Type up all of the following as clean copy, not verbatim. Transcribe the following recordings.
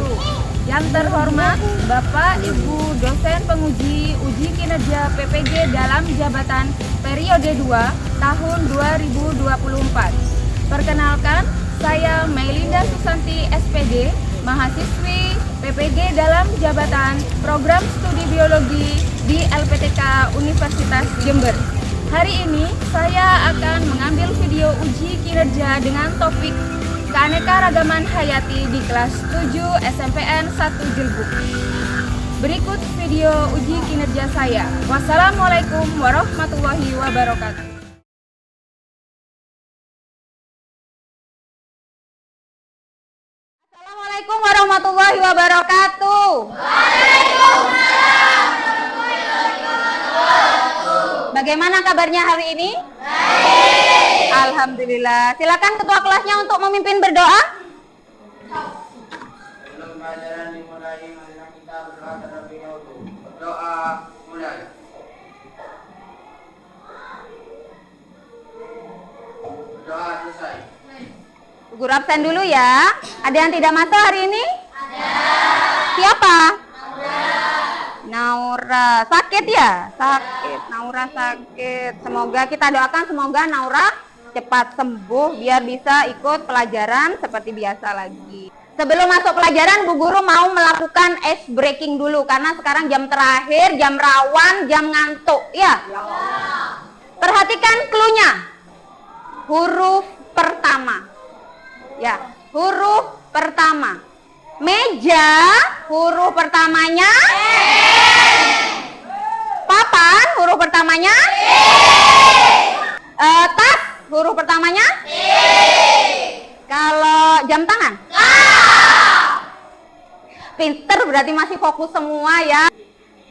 wabarakatuh. Yang terhormat Bapak Ibu dosen penguji uji kinerja PPG dalam jabatan periode 2 tahun 2024. Perkenalkan, saya Mailinda Susanti SPD, mahasiswi PPG dalam jabatan Program Studi Biologi di LPTK Universitas Jember. Hari ini saya akan mengambil video uji kinerja dengan topik Keanekaragaman Hayati di kelas 7 SMPN 1 Jelbuk. Berikut video uji kinerja saya. Wassalamualaikum warahmatullahi wabarakatuh. Assalamualaikum warahmatullahi wabarakatuh. Bagaimana kabarnya hari ini? Baik. Alhamdulillah. Silakan ketua kelasnya untuk memimpin berdoa. Sebelum pelajaran dimulai, marilah kita berdoa terlebih dahulu. Berdoa mulai. Berdoa selesai. Guru absen dulu ya. Ada yang tidak masuk hari ini? Ada. Siapa? Naura. Sakit ya? Sakit. Naura sakit. Semoga kita doakan semoga Naura cepat sembuh biar bisa ikut pelajaran seperti biasa lagi. Sebelum masuk pelajaran, Bu Guru mau melakukan ice breaking dulu karena sekarang jam terakhir, jam rawan, jam ngantuk, ya. Perhatikan clue-nya. Huruf pertama. Ya, huruf pertama. Meja, huruf pertamanya papan, huruf pertamanya tas, huruf pertamanya kalau jam tangan pinter, berarti masih fokus semua ya.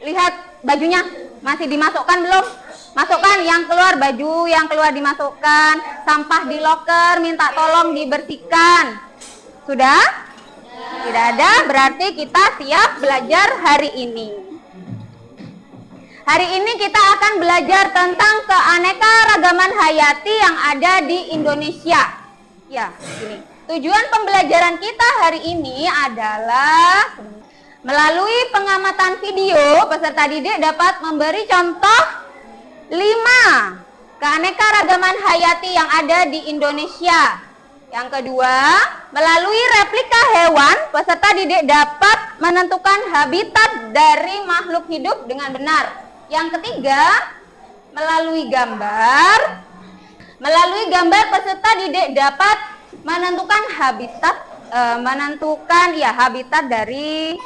Lihat bajunya, masih dimasukkan belum? Masukkan, yang keluar baju, yang keluar dimasukkan. Sampah di loker, minta tolong dibersihkan. Sudah? Tidak ada, berarti kita siap belajar hari ini. Hari ini kita akan belajar tentang keanekaragaman hayati yang ada di Indonesia. Ya, ini. Tujuan pembelajaran kita hari ini adalah melalui pengamatan video, peserta didik dapat memberi contoh 5 keanekaragaman hayati yang ada di Indonesia. Yang kedua, melalui replika hewan, peserta didik dapat menentukan habitat dari makhluk hidup dengan benar. Yang ketiga, melalui gambar peserta didik dapat menentukan habitat dari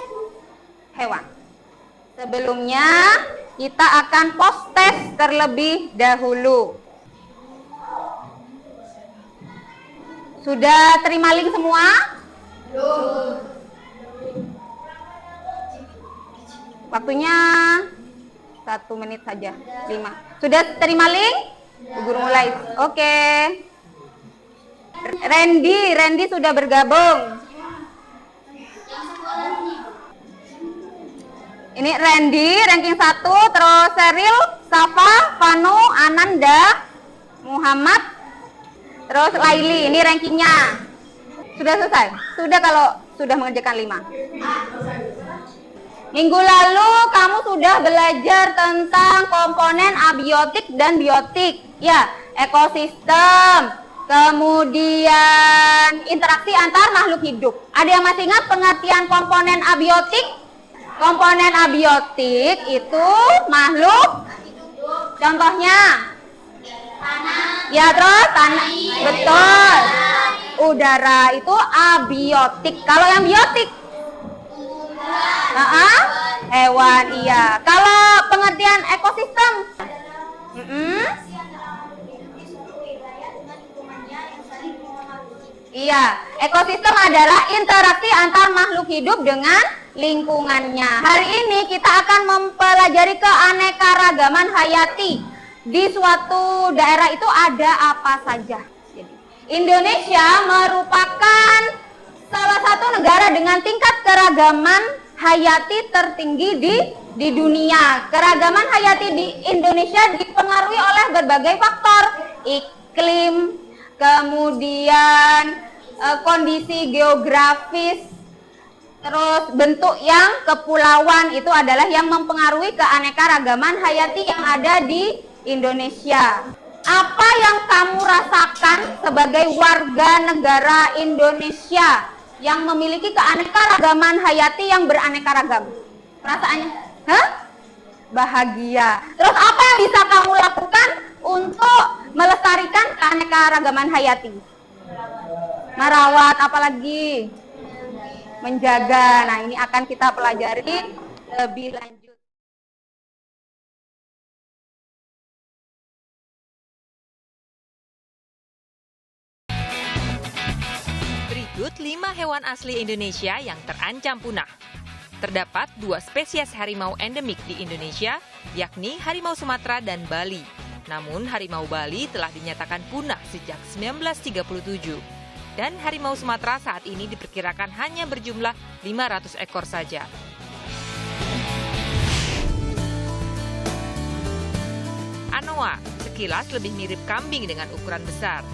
hewan. Sebelumnya, kita akan post test terlebih dahulu. Sudah terima link semua? Waktunya 1 menit saja. 5. Sudah terima link? Guru mulai. Oke. Randy sudah bergabung. Ini Randy, ranking 1, terus Seril, Safa, Vano, Ananda, Muhammad, terus Laili, ini rankingnya. Sudah selesai? Sudah kalau sudah mengerjakan 5. Minggu lalu kamu sudah belajar tentang komponen abiotik dan biotik. Ya, ekosistem, kemudian interaksi antar makhluk hidup. Ada yang masih ingat pengertian komponen abiotik? Komponen abiotik itu makhluk, contohnya ya, terus tanah, betul, udara itu abiotik. Kalau yang biotik hewan, iya. Kalau pengertian ekosistem iya, ekosistem adalah interaksi antar makhluk hidup dengan lingkungannya. Hari ini kita akan mempelajari keanekaragaman hayati. Di suatu daerah itu ada apa saja. Jadi, Indonesia merupakan salah satu negara dengan tingkat keragaman hayati tertinggi di dunia. Keragaman hayati di Indonesia dipengaruhi oleh berbagai faktor, iklim, kemudian kondisi geografis, Terus bentuk yang kepulauan itu adalah yang mempengaruhi keanekaragaman hayati yang ada di Indonesia. Apa yang kamu rasakan sebagai warga negara Indonesia yang memiliki keanekaragaman hayati yang beraneka ragam? Perasaannya? Hah? Bahagia. Terus apa yang bisa kamu lakukan untuk melestarikan keanekaragaman hayati? Merawat, apalagi? Menjaga. Nah, ini akan kita pelajari lebih lanjut. Berikut 5 hewan asli Indonesia yang terancam punah. Terdapat 2 spesies harimau endemik di Indonesia, yakni harimau Sumatera dan Bali. Namun harimau Bali telah dinyatakan punah sejak 1937. Dan harimau Sumatera saat ini diperkirakan hanya berjumlah 500 ekor saja. Anoa sekilas lebih mirip kambing dengan ukuran besar.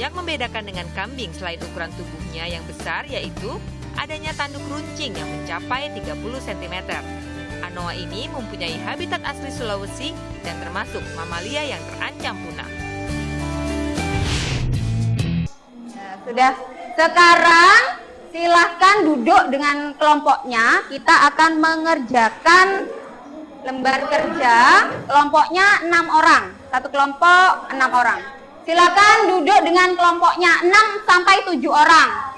Yang membedakan dengan kambing selain ukuran tubuhnya yang besar yaitu adanya tanduk runcing yang mencapai 30 cm. Anoa ini mempunyai habitat asli Sulawesi dan termasuk mamalia yang terancam punah. Sudah, sekarang silahkan duduk dengan kelompoknya. Kita akan mengerjakan lembar kerja. Kelompoknya 6 orang. Satu kelompok 6 orang. Silakan duduk dengan kelompoknya 6 sampai 7 orang.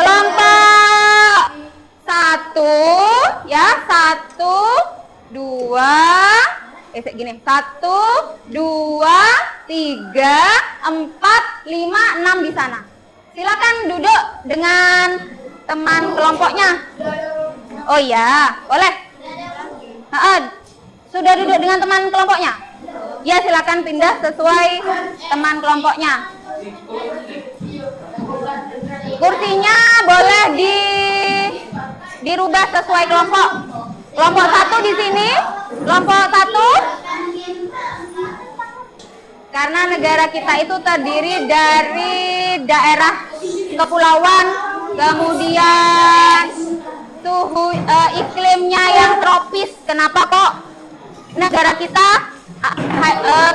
Kelompok 1 ya, 1 2 gini. 1 2 3 4 5 6 di sana. Silakan duduk dengan teman kelompoknya. Oh iya, boleh. Sudah duduk dengan teman kelompoknya? Ya, silakan pindah sesuai teman kelompoknya. Kursinya boleh dirubah sesuai kelompok. Kelompok 1 di sini, kelompok 1. Karena negara kita itu terdiri dari daerah kepulauan, kemudian suhu iklimnya yang tropis. Kenapa kok negara kita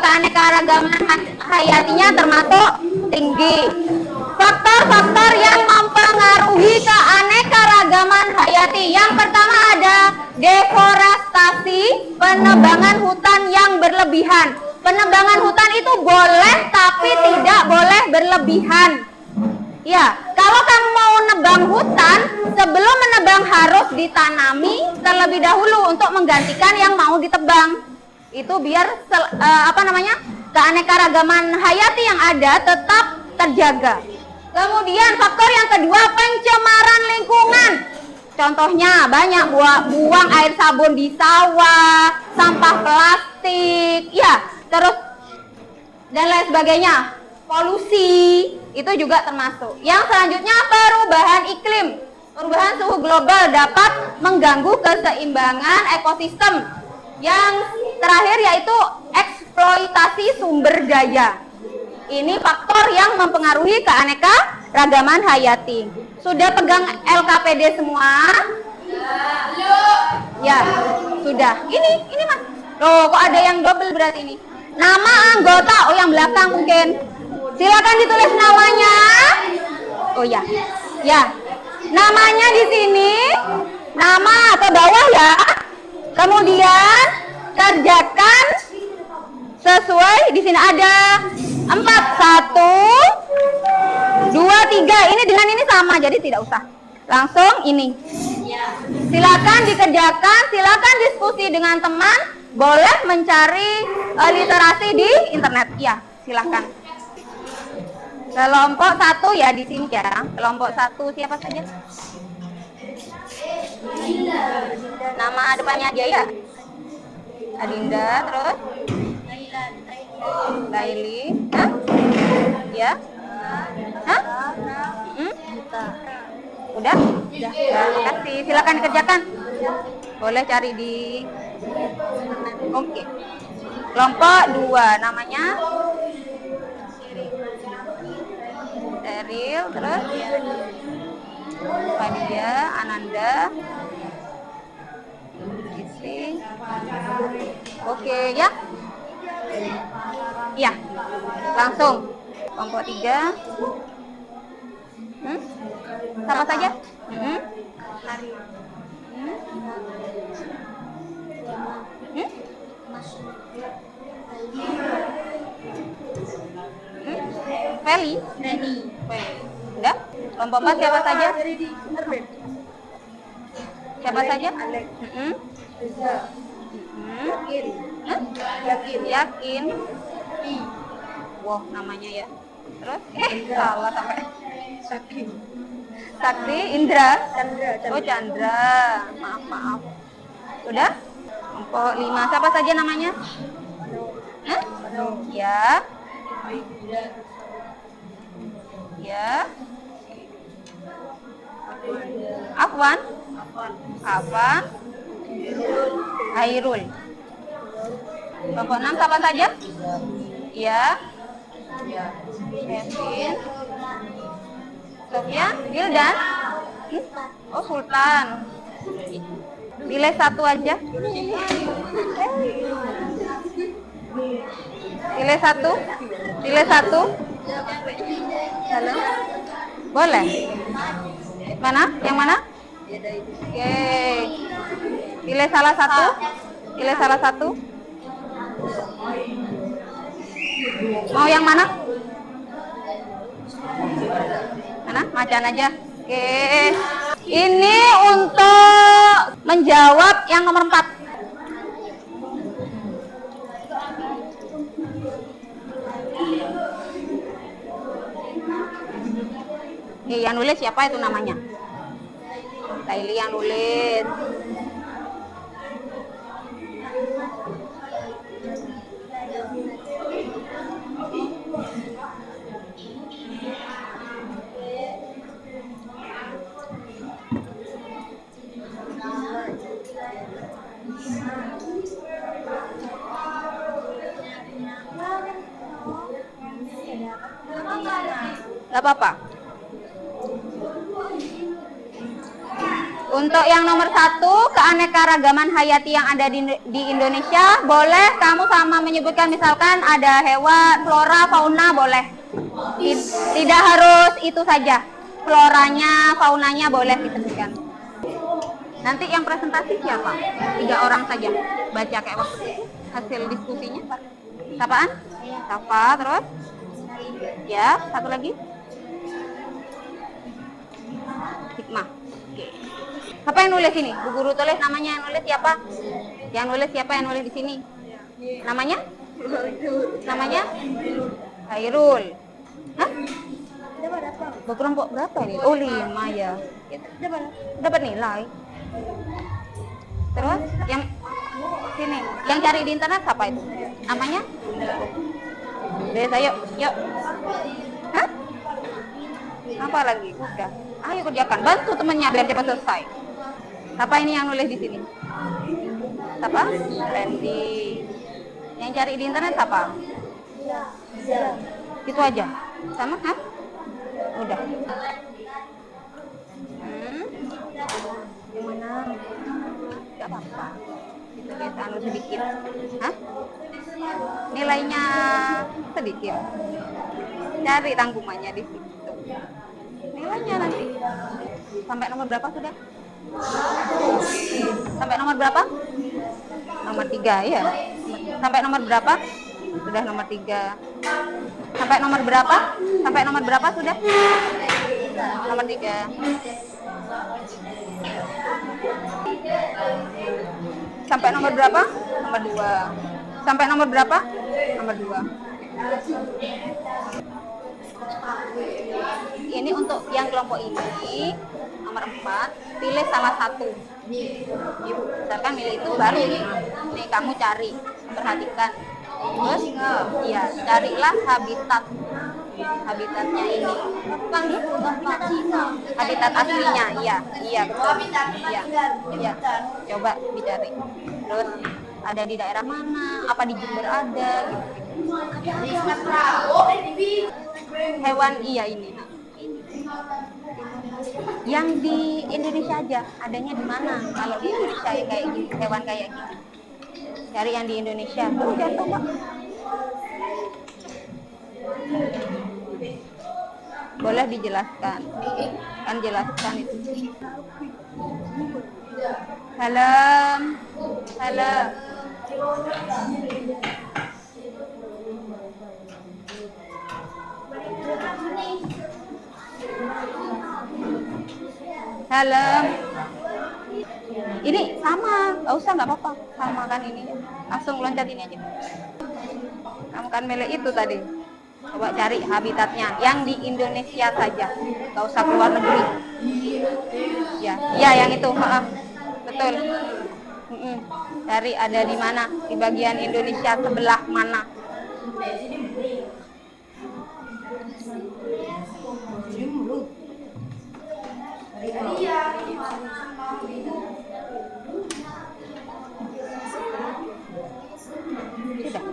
keanekaragaman hayatinya termasuk tinggi? Faktor-faktor yang mempengaruhi keanekaragaman hayati. Yang pertama ada deforestasi, penebangan hutan yang berlebihan. Penebangan hutan itu boleh tapi tidak boleh berlebihan. Ya, kalau kamu mau nebang hutan, sebelum menebang harus ditanami terlebih dahulu untuk menggantikan yang mau ditebang. Itu biar keanekaragaman hayati yang ada tetap terjaga. Kemudian faktor yang kedua, pencemaran lingkungan. Contohnya banyak buang air sabun di sawah, sampah plastik, ya. Terus dan lain sebagainya, polusi itu juga termasuk. Yang selanjutnya perubahan iklim. Perubahan suhu global dapat mengganggu keseimbangan ekosistem. Yang terakhir yaitu eksploitasi sumber daya. Ini faktor yang mempengaruhi keanekaragaman hayati. Sudah pegang LKPD semua? Ya, sudah. Ini Mas. Loh, kok ada yang double berarti ini? Nama anggota, yang belakang mungkin. Silakan ditulis namanya. Oh ya, ya. Namanya di sini, nama ke bawah ya. Kemudian kerjakan sesuai. Di sini ada 4, 1, 2, 3. Ini dengan ini sama, jadi tidak usah. Langsung ini. Silakan dikerjakan, silakan diskusi dengan teman. Boleh mencari literasi di internet. Ya, silakan. Kelompok 1 ya di sini ya. Kelompok 1 siapa saja? Nama depannya dia ya? Adinda, terus? Laili. Hah? Ya? Hah? Udah? Udah. Terima kasih. Silakan dikerjakan. Boleh cari di Oke. Kelompok 2 namanya Steril, terus Fadia, Ananda, Isi. Oke ya. Iya. Langsung. Kelompok 3. Sama saja. Hari. Feli. Udah. Kelompok 4 siapa saja? Siapa saja? Yakin. Wah, namanya ya. Terus salah sampai. Sakti, Indra. Oh, Chandra. Maaf. Udah? Kelompok 5 siapa saja namanya? Ya. Ya. Afwan. Hairul. Kelompok 6 siapa saja? Ya. Kevin. Sofia, Gildan. Oh, Sultan. Pilih satu aja. Pilih satu. Halo. Boleh. Mana? Yang mana? Oke. Pilih salah satu. Mau yang mana? Mana? Macan aja. Oke. Ini untuk menjawab yang nomor 4. Yang nulis siapa itu namanya? Laili yang nulis. Gak apa-apa. Untuk yang nomor 1, keanekaragaman hayati yang ada di Indonesia, boleh kamu sama menyebutkan misalkan ada hewan, flora, fauna, boleh. Tidak harus itu saja. Floranya, faunanya boleh disebutkan. Nanti yang presentasi siapa? 3 orang saja. Baca kayak waktu hasil diskusinya. Sapaan? Sapa, terus? Ya, satu lagi. Hikmah. Oke. Apa yang nulis ini? Bu guru tulis namanya, yang nulis siapa? Yang nulis siapa yang nulis di sini? Namanya? Namanya? Hairul. Hah? Berkelompok berapa ini? Oh, 5 ya. Dapat nilai. Terus yang sini, yang cari di internet siapa itu? Namanya? Desa, yuk. Hah? Apa lagi? Udah. Ayo kerjakan, bantu temannya biar cepat selesai. Siapa ini yang nulis di sini? Siapa? Randy. Yang cari di internet siapa? Itu aja. Sama, hah? Udah. Gimana? Gak apa-apa. Ditulis anu sedikit. Hah? Nilainya sedikit. Cari tanggungannya di situ. Nilainya nanti. Sampai nomor berapa sudah? Sampai nomor berapa? Nomor 3 ya. Sampai nomor berapa? Sudah nomor 3. Sampai nomor berapa? Sampai nomor berapa sudah? Nomor 3. Sampai nomor berapa? Nomor 2. Sampai nomor berapa? Nomor 2. Ini untuk yang kelompok ini nomor 4, pilih salah satu. Misalkan milih itu baru nih kamu cari, perhatikan. Terus ya carilah habitatnya ini. Habitat aslinya, iya betul. Iya. Coba dicari. Terus ada di daerah mana? Apa di Jember ada? Gitu. Hewan iya ini. Yang di Indonesia aja, adanya di mana? Kalau di Indonesia yang kayak gini, hewan kayak gini. Cari yang di Indonesia. Tuh jatuh, Pak. Boleh dijelaskan? Kan jelaskan itu. Halo. Halo. Halo. Ini sama, nggak usah, nggak apa-apa. Sama kan ini. Langsung loncat ini aja. Kamu kan milih itu tadi. Coba cari habitatnya yang di Indonesia saja, nggak usah keluar negeri. Ya, yang itu, betul. Cari ada di mana, di bagian Indonesia sebelah mana. Sudah.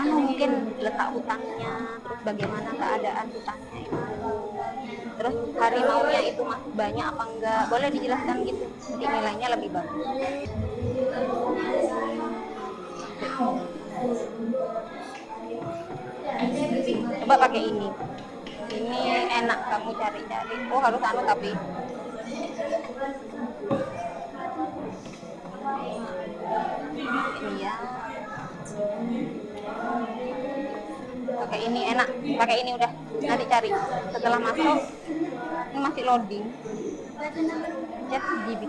Mungkin letak hutannya, terus bagaimana keadaan hutannya itu, terus harimaunya itu masih banyak apa enggak, boleh dijelaskan gitu, nanti nilainya lebih bagus. Coba pakai ini enak kamu cari-cari. Oh, harus tapi ini ya. Pakai ini enak, pakai ini udah, nanti cari. Setelah masuk, ini masih loading. Chat GB.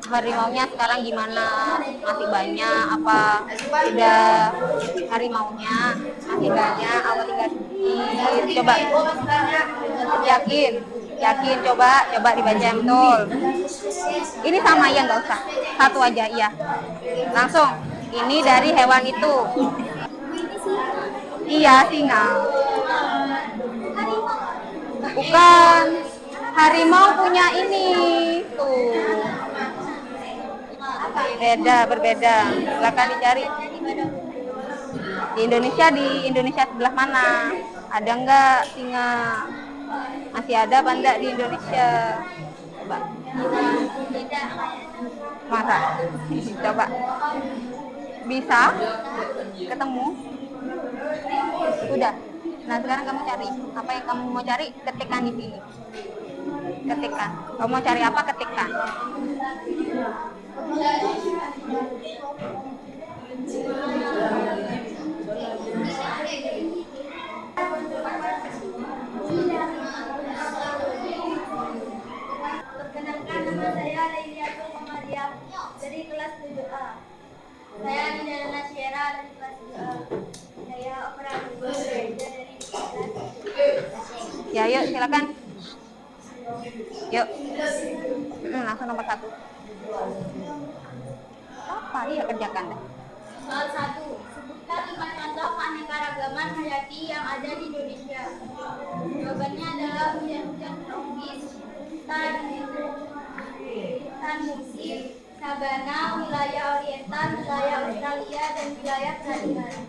Harimaunya sekarang gimana? Masih banyak apa? Sudah harimaunya masih banyak apa tinggal sedikit? Coba yakin coba dibaca betul. Ini sama ya, nggak usah satu aja ya, langsung. Ini dari hewan itu. Iya, singa. Bukan, harimau punya ini tuh. Berbeda. Silakan dicari. Di Indonesia sebelah mana? Ada nggak singa? Masih ada apa enggak di Indonesia? Coba. Masa? Coba. Bisa? Ketemu? Udah. Nah, sekarang kamu cari. Apa yang kamu mau cari? Ketikkan di sini. Ketikkan. Kamu mau cari apa? Ketikkan. Perkenalkan, nama saya Lailiatul Komariam dari kelas 7A. Saya Nidana Nasyera dari kelas 7A. Saya operator dari kelas 7A. Ya, yuk silakan. Yuk. Langsung nomor 1. Apa dia kerjakan dah? Soal 1. Sebutkan 5 contoh keanekaragaman hayati yang ada di Indonesia. Jawabannya adalah hujan-hujan tropis, hutan musim, sabana, wilayah oriental, wilayah Australia, dan wilayah perairan.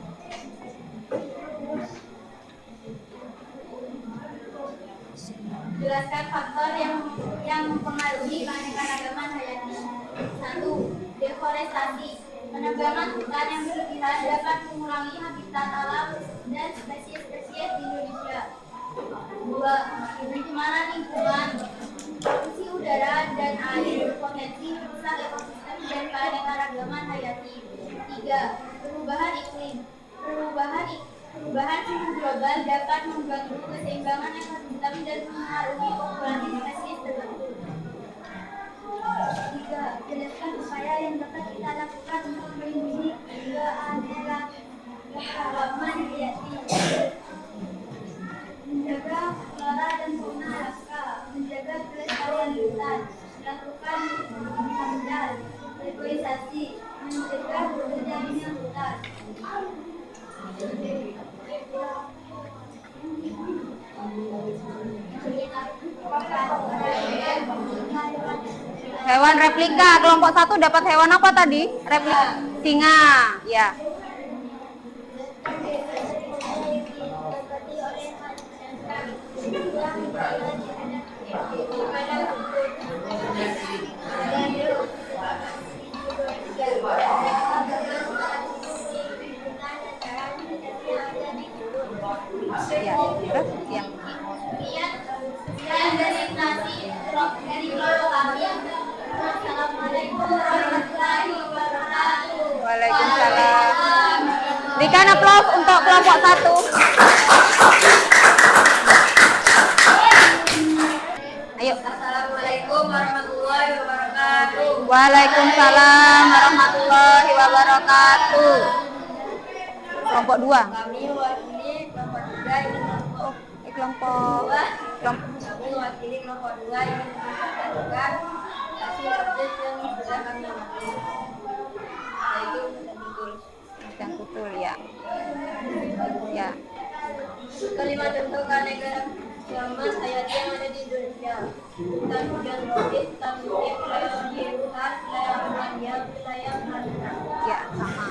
Jelaskan faktor yang mempengaruhi keanekaragaman hayati. 1. Deforestasi. Penebangan hutan yang berlebihan dapat mengurangi habitat alam dan spesies-spesies di Indonesia. 2. Pencemaran lingkungan. Polusi udara dan air berpotensi merusak ekosistem dan keanekaragaman hayati. 3. Perubahan iklim. Perubahan suhu global dapat mengganggu keseimbangan ekosistem dan mengaruhi populasi spesies tertentu. 3. Jelaskan upaya yang dapat kita lakukan untuk melindungi keanekaragaman hayati. Menjaga flora dan fauna alami, menjaga kelestarian hutan, melakukan pengambilan, reforestasi, mencegah terjadinya hutan. Hewan replika kelompok 1 dapat hewan apa tadi? Replika singa, ya. dari kelompok kami. Assalamualaikum warahmatullahi wabarakatuh. Waalaikumsalam. Berikan aplaus untuk kelompok 1. Ayo. Assalamualaikum warahmatullahi wabarakatuh. Waalaikumsalam warahmatullahi wabarakatuh. Kelompok 2. Kami mewakili kelompok 3 ini kelompok Kelompok Kami mewakili kelompok 2 ini mempresentasikan hasil objek yang sudah kami amati, yaitu yang betul ya. Ya. kelima contoh keanekaragaman hayati yang ada di Indonesia. Hutan hujan tropis, hutan musim, wilayah hutan, wilayah Asia, wilayah Afrika. Ya, sama.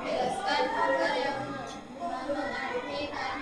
Jelaskan agar yang mengerti keanekaragaman hayati.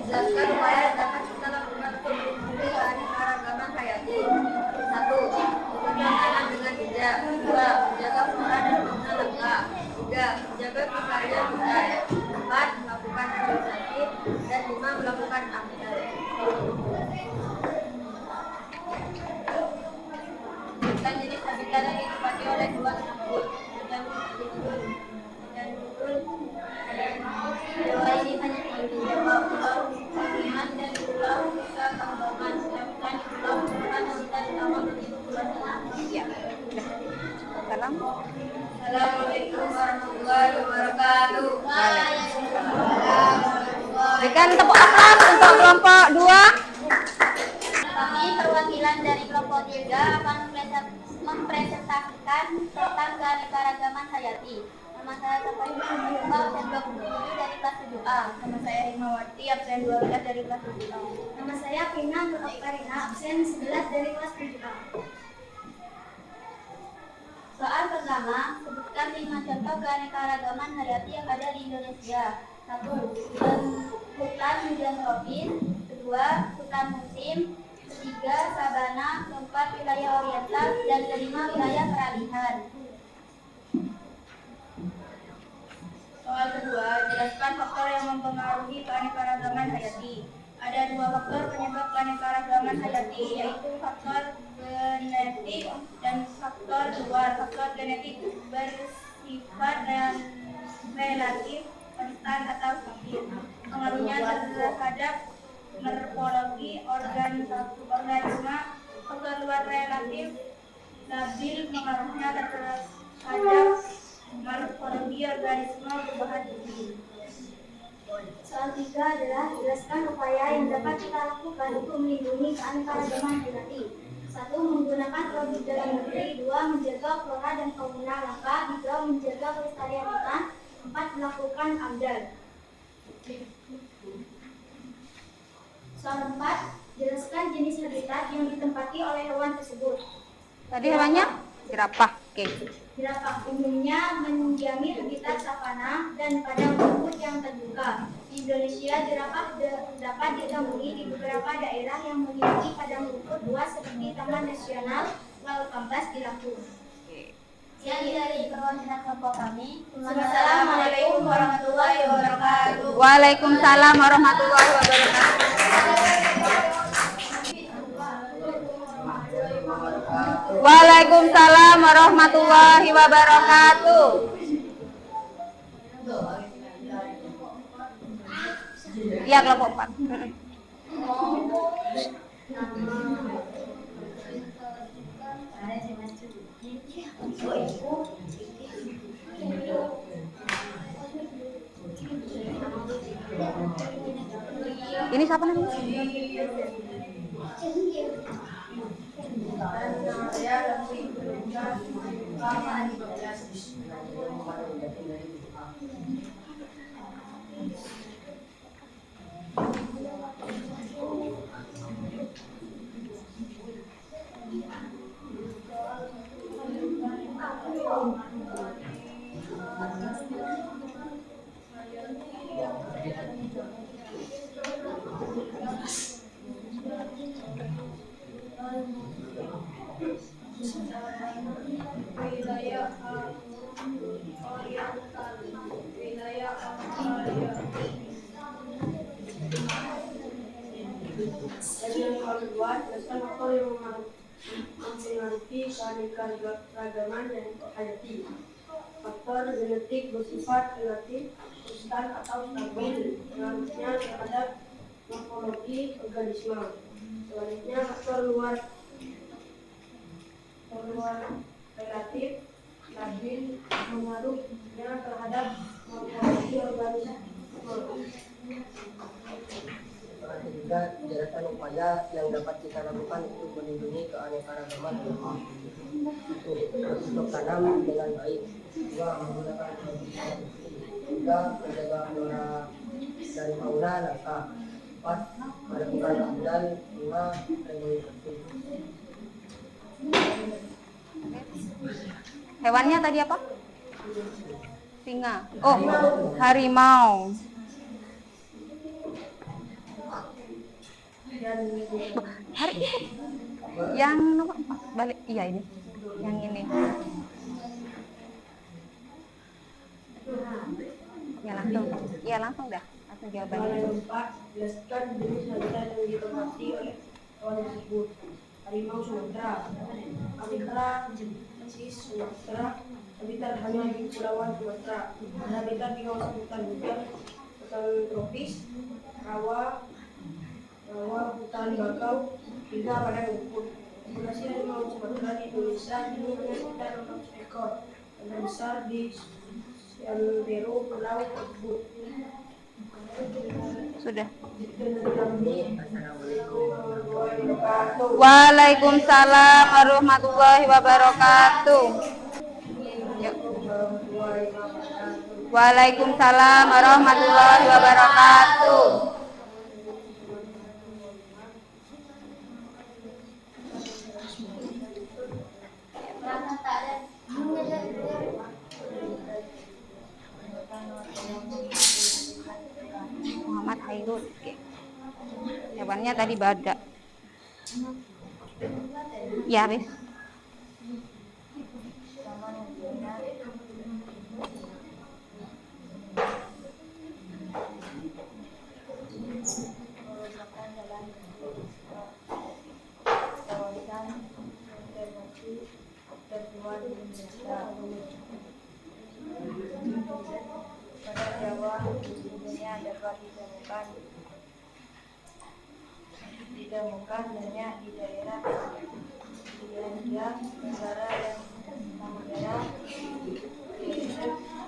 Jelaskan upaya yang dapat kita lakukan untuk melindungi keanekaragaman hayati. 1. Menjaga tanah dengan bijak. 2. Menjaga flora dan fauna lengkap. 3. Menjaga kelestarian hutan. 4. Melakukan rehabilitasi. Dan 5. Melakukan AMDAL. Sebutkan jenis habitat yang ditempati oleh hewan tersebut. Dan dewa ini hanya tinggi di Jawa, Pulau Kalimantan dan Pulau Nusa Kambangan. Sedangkan di Pulau Kalimantan habitat utama begitu Pulau Jawa. Ya. Salam. Assalamualaikum warahmatullahi wabarakatuh. Berikan tepuk aplaus untuk kelompok 2. Kami perwakilan dari kelompok 3 akan mempresentasikan tentang keanekaragaman hayati. Nama saya Taufik absen 27 dari kelas 7A. Nama saya Himawati, absen 12 dari kelas 7A. Nama saya Pina Nur Karina, absen 11 dari kelas 7A. Soal pertama, sebutkan 5 contoh keanekaragaman hayati yang ada di Indonesia. 1. Hutan hujan tropis. 2. Hutan musim. 3. Sabana. 4. Wilayah oriental. Dan 5. Wilayah peralihan. Soal kedua, jelaskan faktor yang mempengaruhi keanekaragaman hayati. Ada 2 faktor penyebab keanekaragaman hayati, yaitu faktor genetik dan faktor luar. Faktor genetik bersifat relatif, konstan atau stabil. Pengaruhnya terhadap morfologi organisme. Faktor luar relatif labil, pengaruhnya terhadap morfologi organisme berbahan tinggi. Soal 3 adalah jelaskan upaya yang dapat kita lakukan untuk melindungi keanekaragaman hayati. 1. Menggunakan produk dalam negeri. 2. Menjaga flora dan fauna lengkap. 3. Menjaga kelestarian hutan. 4. Melakukan AMDAL. Soal 4. Jelaskan jenis habitat yang ditempati oleh hewan tersebut. Tadi hewannya jerapah. Oke. Jerapah umumnya mendiami habitat savana dan padang rumput yang terbuka. Di Indonesia, jerapah dapat ditemui di beberapa daerah yang memiliki padang rumput luas seperti Taman Nasional Laut Kambas di Lampung. Sekian dari perwakilan kelompok kami. Wassalamualaikum warahmatullahi wabarakatuh. Waalaikumsalam warahmatullahi wabarakatuh. Waalaikumsalam warahmatullahi wabarakatuh. Iya, kelompok 4. Ini siapa namanya? Wilayah Oriental, wilayah Australia. Dan yang kedua, dasar faktor yang mempengaruhi keanekaragaman dan hayati. Faktor genetik bersifat relatif, konstan atau stabil, pengaruhnya terhadap morfologi organisme. Sebaliknya, faktor luar relatif, stabil, pengaruhnya terhadap morfologi organisme. Ketiga, jelasan upaya yang dapat kita lakukan untuk melindungi keanekaragaman untuk tanam dengan baik. Dua, menggunakan pestisida. Tiga, menjaga flora dan fauna langka. Empat, melakukan kajian. Lima, regenerasi. Hewannya tadi apa? Singa. Oh, harimau. Hari yang nomor 4 balik, iya ini, yang ini. Ya langsung dah, langsung jawabannya. Yang keempat, jelaskan jenis habitat yang ditempati oleh hewan tersebut. Harimau Sumatera, Amicra cis Sumatera, habitat hanya di Kepulauan Sumatera. Habitat di kawasan hutan hujan, hutan tropis, rawa, hutan bakau, hingga padang rumput. Populasi harimau Sumatera di Indonesia kini hanya sekitar 600 ekor, yang terbesar di seantero pulau tersebut. Sudah. Assalamualaikum warahmatullahi wabarakatuh. Waalaikumsalam warahmatullahi wabarakatuh. Yuk. Waalaikumsalam warahmatullahi wabarakatuh. Muhammad Hairul. Oke. Hewannya tadi badak. Ya, Bis. Pada Jawa, umumnya dapat ditemukan banyak di daerah India, negara yang Samudera,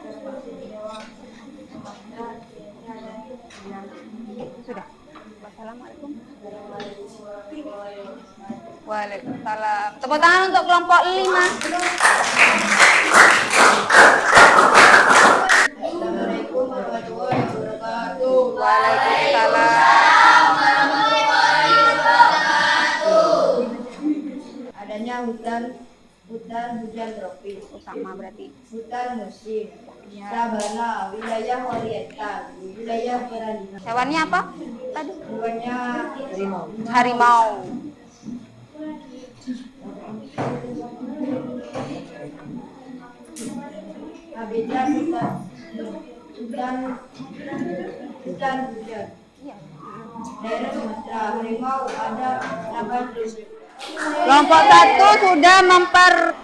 termasuk Jawa, Sumatera, Aceh, dan Minang. Sudah. Wassalamualaikum. Assalamualaikum warahmatullahi wabarakatuh. Waalaikumsalam. Tepuk tangan untuk kelompok 5. Assalamualaikum warahmatullahi wabarakatuh. Waalaikumsalam. Adanya hutan hujan tropis, Sama berarti. hutan musim, sabana, wilayah oriental, wilayah perairan. Hewannya apa? Tadi Bukannya harimau. habitat hutan hujan. Iya. Daerah Sumatera, harimau ada 8. Kelompok 1 sudah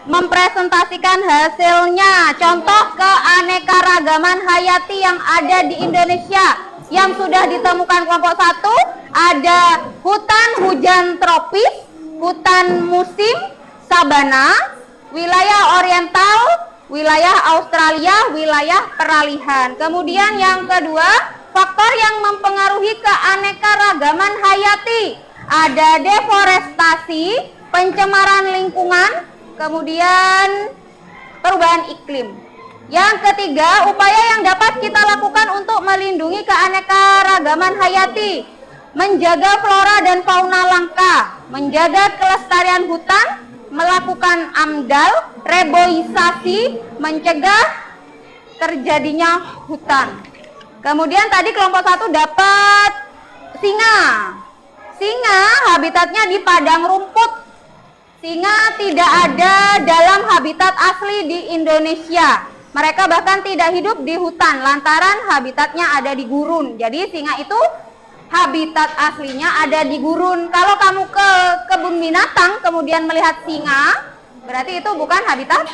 mempresentasikan hasilnya. Contoh keanekaragaman hayati yang ada di Indonesia yang sudah ditemukan kelompok 1 ada hutan hujan tropis, hutan musim, sabana, wilayah oriental, wilayah Australia, wilayah peralihan. Kemudian yang kedua, faktor yang mempengaruhi keanekaragaman hayati. Ada deforestasi, pencemaran lingkungan, kemudian perubahan iklim. Yang ketiga, upaya yang dapat kita lakukan untuk melindungi keanekaragaman hayati. Menjaga flora dan fauna langka, menjaga kelestarian hutan, melakukan AMDAL, reboisasi, mencegah terjadinya hutan. Kemudian tadi kelompok 1 dapat singa. Singa habitatnya di padang rumput. Singa tidak ada dalam habitat asli di Indonesia. Mereka bahkan tidak hidup di hutan lantaran habitatnya ada di gurun. Jadi singa itu habitat aslinya ada di gurun. Kalau kamu ke kebun binatang kemudian melihat singa, berarti itu bukan habitat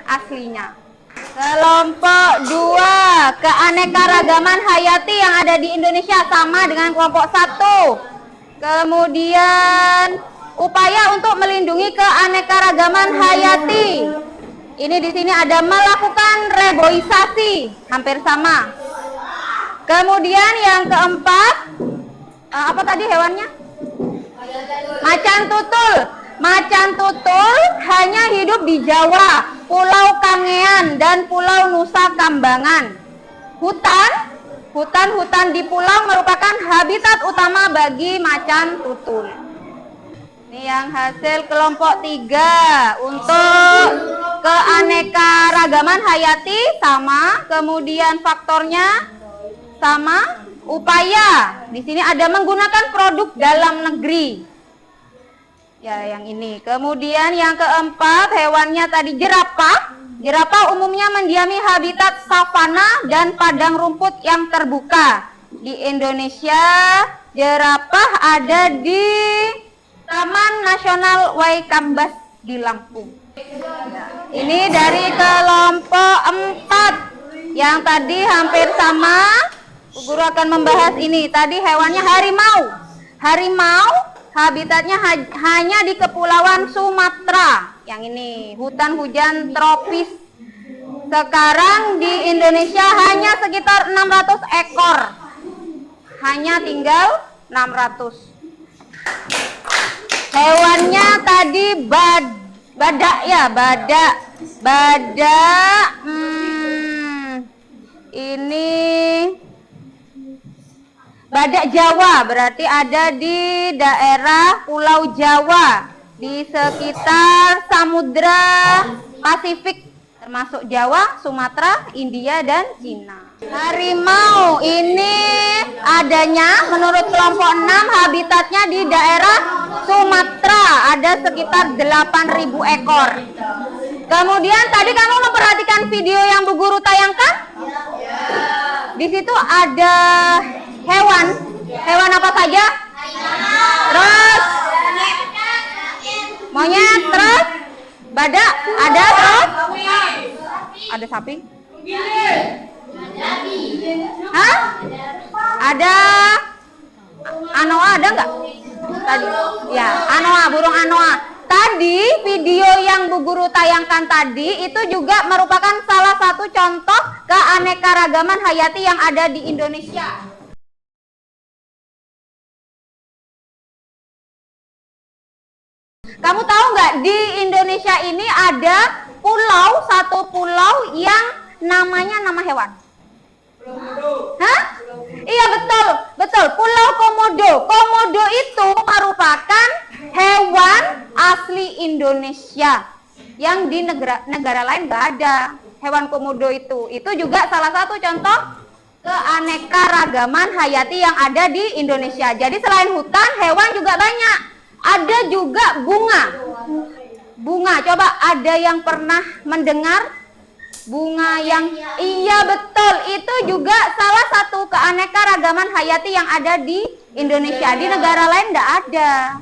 aslinya. Kelompok 2, keanekaragaman hayati yang ada di Indonesia sama dengan kelompok 1. Kemudian upaya untuk melindungi keanekaragaman hayati. Ini di sini ada melakukan reboisasi, hampir sama. Kemudian yang keempat, apa tadi hewannya? Macan tutul. Macan tutul hanya hidup di Jawa, Pulau Kangean, dan Pulau Nusa Kambangan. Hutan di pulau merupakan habitat utama bagi macan tutul. Ini yang hasil kelompok 3 untuk keanekaragaman hayati sama, kemudian faktornya sama, upaya. Di sini ada menggunakan produk dalam negeri. Ya, yang ini. Kemudian yang keempat, hewannya tadi jerapah. Jerapah umumnya mendiami habitat savana dan padang rumput yang terbuka. Di Indonesia, jerapah ada di Taman Nasional Waikambas di Lampung. Ini dari kelompok 4. Yang tadi hampir sama. Guru akan membahas ini. Tadi hewannya harimau. Harimau habitatnya hanya di Kepulauan Sumatera. Yang ini hutan hujan tropis. Sekarang di Indonesia hanya sekitar 600 ekor. Hanya tinggal 600. Hewannya tadi badak ya, badak. Ini badak Jawa, berarti ada di daerah Pulau Jawa, di sekitar Samudra Pasifik, termasuk Jawa, Sumatera, India, dan Cina. Harimau ini adanya menurut kelompok 6 habitatnya di daerah Sumatera, ada sekitar 8.000 ekor. Kemudian tadi kamu memperhatikan video yang Bu Guru tayangkan? Di situ ada hewan apa saja? Terus monyet, terus badak, ada terus ada sapi. Hah? Ada anoa, ada nggak? Tadi ya, anoa, burung anoa. Tadi video yang Bu Guru tayangkan tadi itu juga merupakan salah satu contoh keanekaragaman hayati yang ada di Indonesia. Kamu tahu nggak, di Indonesia ini ada satu pulau yang namanya nama hewan? Hah? Iya, betul. Pulau Komodo. Komodo itu merupakan hewan asli Indonesia yang di negara lain nggak ada hewan komodo itu. Itu juga salah satu contoh keanekaragaman hayati yang ada di Indonesia. Jadi selain hutan, hewan juga banyak. Ada juga bunga. Coba ada yang pernah mendengar bunga yang iya betul, itu juga salah satu keanekaragaman hayati yang ada di Indonesia. Di negara lain tidak ada.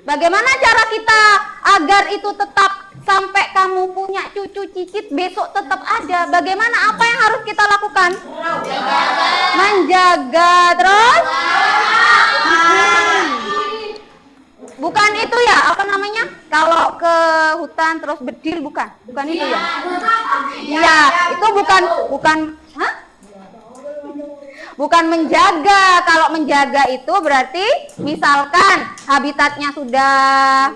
Bagaimana cara kita agar itu tetap sampai kamu punya cucu cicit besok tetap ada? Bagaimana, apa yang harus kita lakukan? Menjaga. Terus bukan itu ya, apa namanya? Kalau ke hutan terus bedil, bukan itu ya? Iya, itu bukan menjaga. Kalau menjaga itu berarti misalkan habitatnya sudah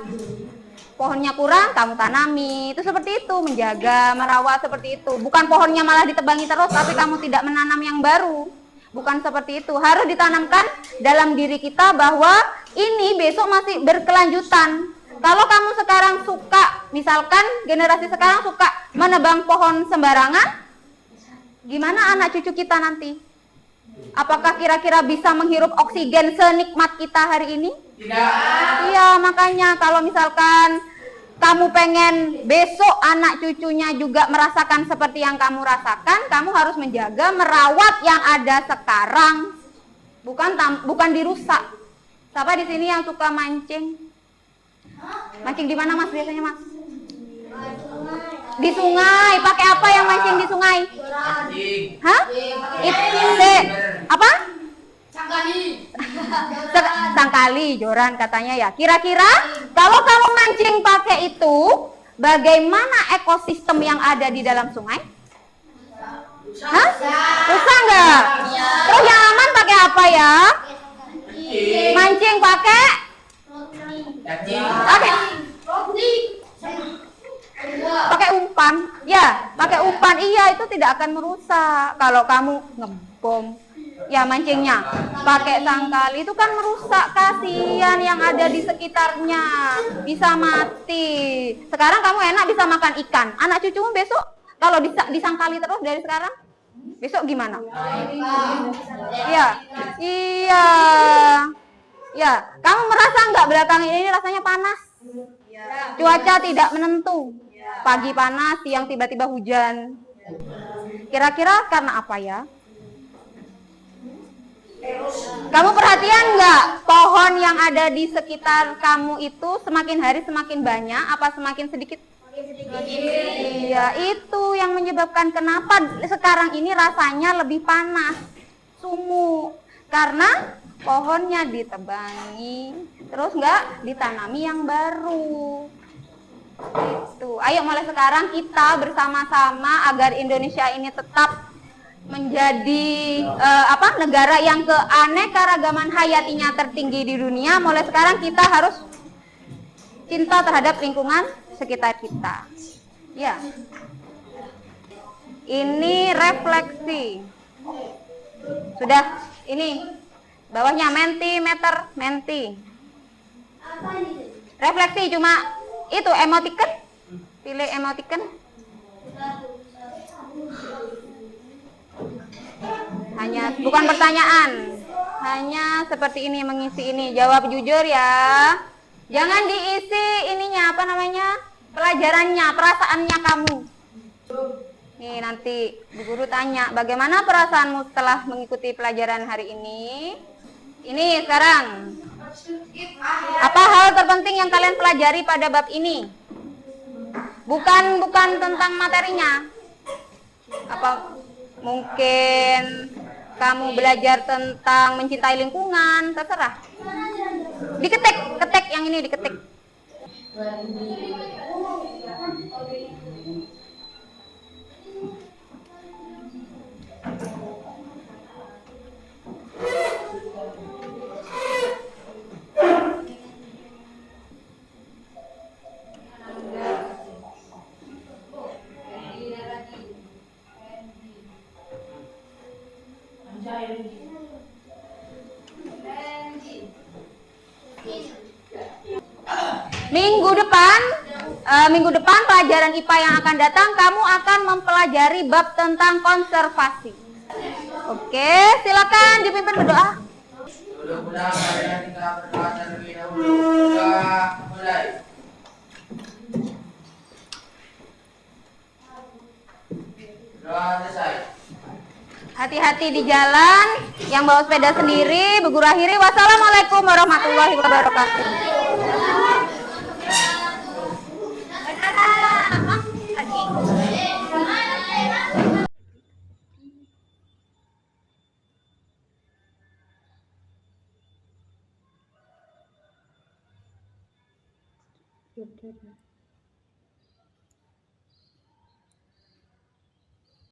pohonnya kurang, kamu tanami. Itu seperti itu, menjaga, merawat seperti itu. Bukan pohonnya malah ditebangi terus tapi kamu tidak menanam yang baru. Bukan seperti itu. Harus ditanamkan dalam diri kita bahwa ini besok masih berkelanjutan. Kalau kamu sekarang suka, misalkan generasi sekarang suka menebang pohon sembarangan, gimana anak cucu kita nanti? Apakah kira-kira bisa menghirup oksigen senikmat kita hari ini? Tidak. Iya, makanya kalau misalkan kamu pengen besok anak cucunya juga merasakan seperti yang kamu rasakan, kamu harus menjaga, merawat yang ada sekarang, bukan dirusak. Siapa di sini yang suka mancing? Mancing di mana, Mas, biasanya, Mas? Di sungai. Pakai apa yang mancing di sungai? Anjing. Hah? Apa? Sangkali, joran katanya ya. Kira-kira kalau kamu mancing pakai itu, bagaimana ekosistem yang ada di dalam sungai? Hah? Susah nggak? Terus yang aman pakai apa ya? Mancing pakai? Cacing. Pakai umpan. Ya, pakai umpan. Iya, itu tidak akan merusak. Kalau kamu ngebom, ya mancingnya pakai sangkali itu kan merusak, kasihan yang ada di sekitarnya, bisa mati. Sekarang kamu enak bisa makan ikan, anak cucumu besok kalau disangkali terus dari sekarang, besok gimana? Iya, iya, ya. Kamu merasa nggak belakangan ini rasanya panas? Cuaca tidak menentu, pagi panas, siang tiba-tiba hujan. Kira-kira karena apa ya? Kamu perhatian nggak pohon yang ada di sekitar kamu itu semakin hari semakin banyak apa semakin sedikit? Iya, itu yang menyebabkan kenapa sekarang ini rasanya lebih panas, sumuk, karena pohonnya ditebangi, terus nggak ditanami yang baru. Itu. Ayo mulai sekarang kita bersama-sama agar Indonesia ini tetap menjadi negara yang keanekaragaman hayatinya tertinggi di dunia. Mulai sekarang kita harus cinta terhadap lingkungan sekitar kita. Ya. Ini refleksi. Sudah, ini bawahnya mentimeter, menti. Refleksi cuma itu emoticon. Pilih emoticon. Hanya bukan pertanyaan, hanya seperti ini, mengisi ini. Jawab jujur ya, jangan diisi ininya apa namanya, pelajarannya, perasaannya kamu. Nih nanti Bu Guru tanya bagaimana perasaanmu setelah mengikuti pelajaran hari ini. Ini sekarang, apa hal terpenting yang kalian pelajari pada bab ini? Bukan tentang materinya. Apa mungkin kamu belajar tentang mencintai lingkungan, terserah. Ketik yang ini diketik. Minggu depan pelajaran IPA yang akan datang kamu akan mempelajari bab tentang konservasi. Oke, silakan dipimpin berdoa. Mudah-mudahan marilah kita berdoa terlebih dahulu. Doa mulai. Doa selesai. Hati-hati di jalan, yang bawa sepeda sendiri. Bu Guru akhiri. Wassalamualaikum warahmatullahi wabarakatuh. Yuk,